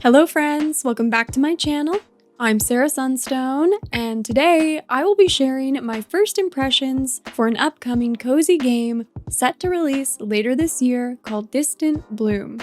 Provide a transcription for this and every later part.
Hello friends, welcome back to my channel. I'm Sarah Sunstone, and today I will be sharing my first impressions for an upcoming cozy game set to release later this year called Distant Bloom.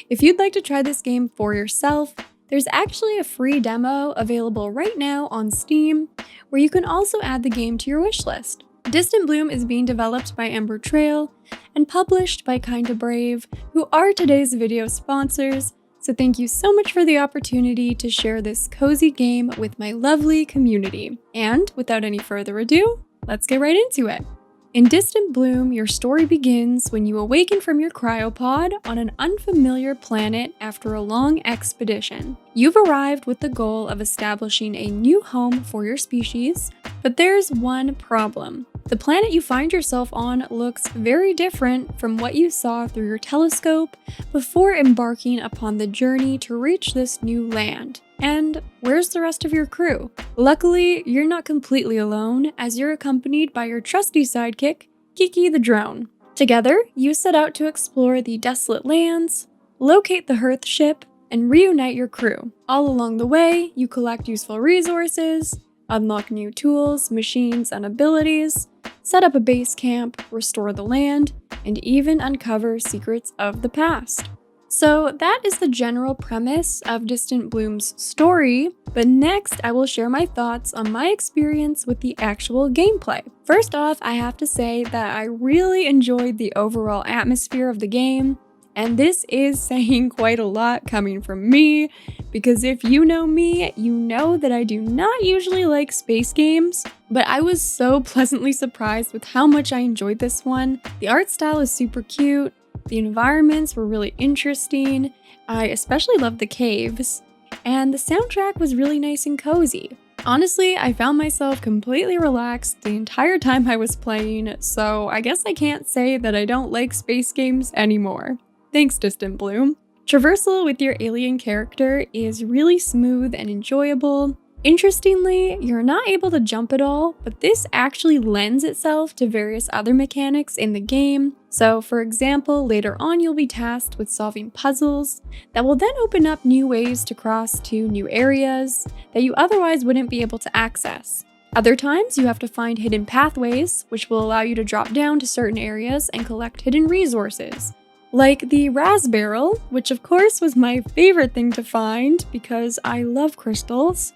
If you'd like to try this game for yourself, there's actually a free demo available right now on Steam, where you can also add the game to your wishlist. Distant Bloom is being developed by Ember Trail and published by Kinda Brave, who are today's video sponsors. So thank you so much for the opportunity to share this cozy game with my lovely community. And without any further ado, let's get right into it. In Distant Bloom, your story begins when you awaken from your cryopod on an unfamiliar planet after a long expedition. You've arrived with the goal of establishing a new home for your species, but there's one problem. The planet you find yourself on looks very different from what you saw through your telescope before embarking upon the journey to reach this new land. And where's the rest of your crew? Luckily, you're not completely alone, as you're accompanied by your trusty sidekick, Kiki the drone. Together, you set out to explore the desolate lands, locate the Hearth ship, and reunite your crew. All along the way, you collect useful resources, unlock new tools, machines, and abilities, set up a base camp, restore the land, and even uncover secrets of the past. So that is the general premise of Distant Bloom's story, but next I will share my thoughts on my experience with the actual gameplay. First off, I have to say that I really enjoyed the overall atmosphere of the game, and this is saying quite a lot coming from me, because if you know me, you know that I do not usually like space games, but I was so pleasantly surprised with how much I enjoyed this one. The art style is super cute, the environments were really interesting, I especially loved the caves, and the soundtrack was really nice and cozy. Honestly, I found myself completely relaxed the entire time I was playing, so I guess I can't say that I don't like space games anymore. Thanks, Distant Bloom. Traversal with your alien character is really smooth and enjoyable. Interestingly, you're not able to jump at all, but this actually lends itself to various other mechanics in the game. So for example, later on you'll be tasked with solving puzzles that will then open up new ways to cross to new areas that you otherwise wouldn't be able to access. Other times you have to find hidden pathways, which will allow you to drop down to certain areas and collect hidden resources. Like the Raspberry, which of course was my favorite thing to find because I love crystals.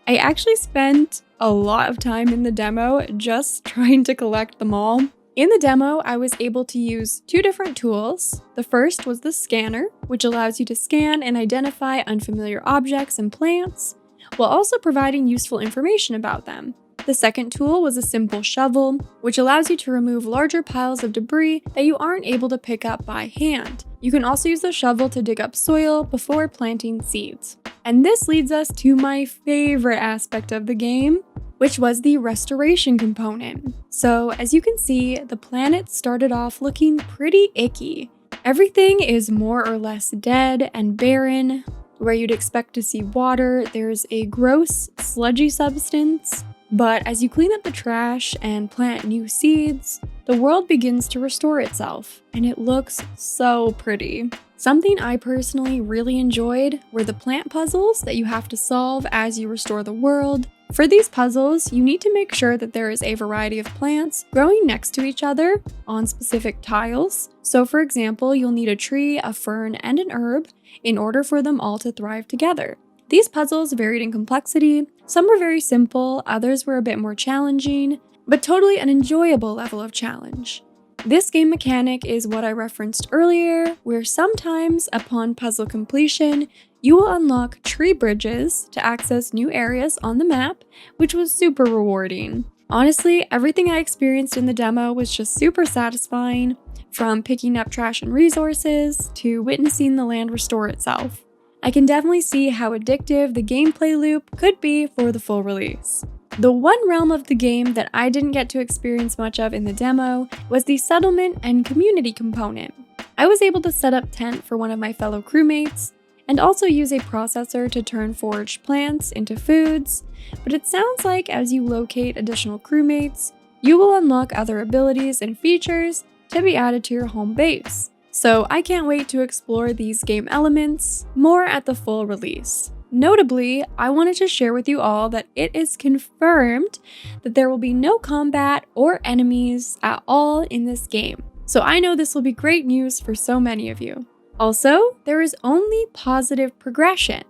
I actually spent a lot of time in the demo just trying to collect them all. In the demo, I was able to use two different tools. The first was the scanner, which allows you to scan and identify unfamiliar objects and plants, while also providing useful information about them. The second tool was a simple shovel, which allows you to remove larger piles of debris that you aren't able to pick up by hand. You can also use the shovel to dig up soil before planting seeds. And this leads us to my favorite aspect of the game, which was the restoration component. So as you can see, the planet started off looking pretty icky. Everything is more or less dead and barren. Where you'd expect to see water, there's a gross, sludgy substance. But as you clean up the trash and plant new seeds, the world begins to restore itself, and it looks so pretty. Something I personally really enjoyed were the plant puzzles that you have to solve as you restore the world. For these puzzles, you need to make sure that there is a variety of plants growing next to each other on specific tiles. So for example, you'll need a tree, a fern, and an herb in order for them all to thrive together. These puzzles varied in complexity. Some were very simple, others were a bit more challenging, but totally an enjoyable level of challenge. This game mechanic is what I referenced earlier, where sometimes upon puzzle completion, you will unlock tree bridges to access new areas on the map, which was super rewarding. Honestly, everything I experienced in the demo was just super satisfying, from picking up trash and resources to witnessing the land restore itself. I can definitely see how addictive the gameplay loop could be for the full release. The one realm of the game that I didn't get to experience much of in the demo was the settlement and community component. I was able to set up tent for one of my fellow crewmates, and also use a processor to turn foraged plants into foods, but it sounds like as you locate additional crewmates, you will unlock other abilities and features to be added to your home base. So I can't wait to explore these game elements more at the full release. Notably, I wanted to share with you all that it is confirmed that there will be no combat or enemies at all in this game. So I know this will be great news for so many of you. Also, there is only positive progression,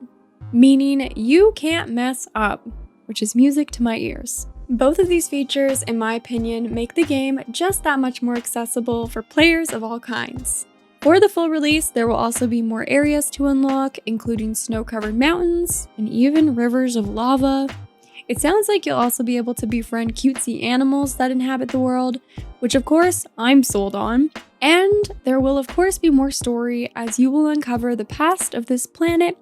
meaning you can't mess up, which is music to my ears. Both of these features, in my opinion, make the game just that much more accessible for players of all kinds. For the full release, there will also be more areas to unlock, including snow-covered mountains and even rivers of lava. It sounds like you'll also be able to befriend cutesy animals that inhabit the world, which of course I'm sold on. And there will of course be more story as you will uncover the past of this planet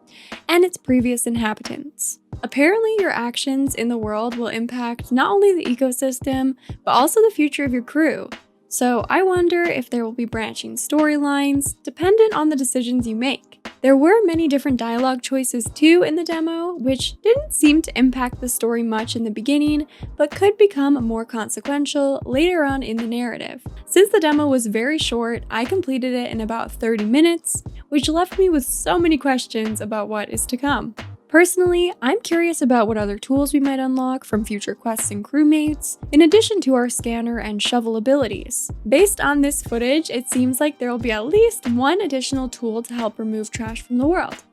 and its previous inhabitants. Apparently your actions in the world will impact not only the ecosystem, but also the future of your crew. So I wonder if there will be branching storylines dependent on the decisions you make. There were many different dialogue choices too in the demo, which didn't seem to impact the story much in the beginning, but could become more consequential later on in the narrative. Since the demo was very short, I completed it in about 30 minutes, which left me with so many questions about what is to come. Personally, I'm curious about what other tools we might unlock from future quests and crewmates, in addition to our scanner and shovel abilities. Based on this footage, it seems like there will be at least one additional tool to help remove trash from the world.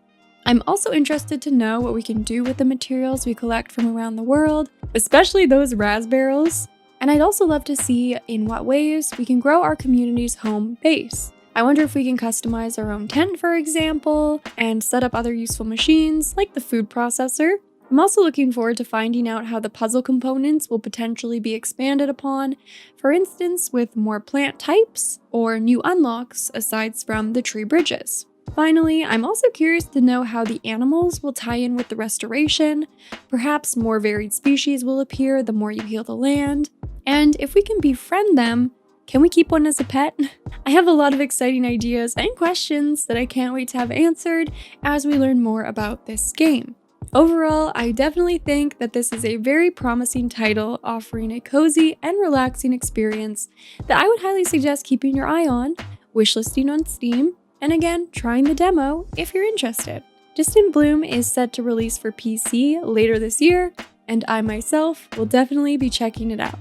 I'm also interested to know what we can do with the materials we collect from around the world, especially those raspberries, and I'd also love to see in what ways we can grow our community's home base. I wonder if we can customize our own tent, for example, and set up other useful machines like the food processor. I'm also looking forward to finding out how the puzzle components will potentially be expanded upon, for instance with more plant types or new unlocks aside from the tree bridges. Finally, I'm also curious to know how the animals will tie in with the restoration. Perhaps more varied species will appear the more you heal the land, and if we can befriend them, can we keep one as a pet? I have a lot of exciting ideas and questions that I can't wait to have answered as we learn more about this game. Overall, I definitely think that this is a very promising title offering a cozy and relaxing experience that I would highly suggest keeping your eye on, wishlisting on Steam, and again, trying the demo if you're interested. Distant Bloom is set to release for PC later this year, and I myself will definitely be checking it out.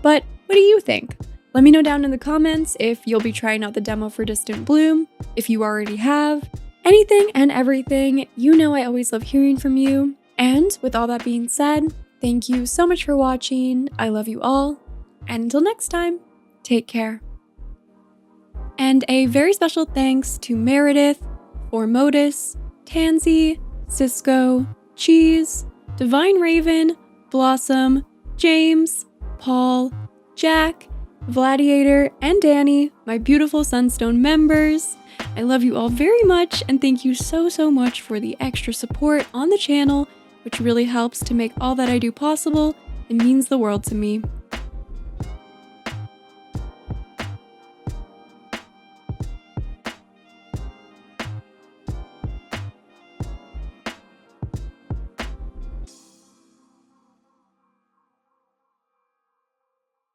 But what do you think? Let me know down in the comments if you'll be trying out the demo for Distant Bloom, if you already have, anything and everything. You know I always love hearing from you. And with all that being said, thank you so much for watching. I love you all. And until next time, take care. And a very special thanks to Meredith, Formodus, Tansy, Cisco, Cheese, Divine Raven, Blossom, James, Paul, Jack, Gladiator, and Danny, my beautiful Sunstone members. I love you all very much and thank you so much for the extra support on the channel, which really helps to make all that I do possible and means the world to me.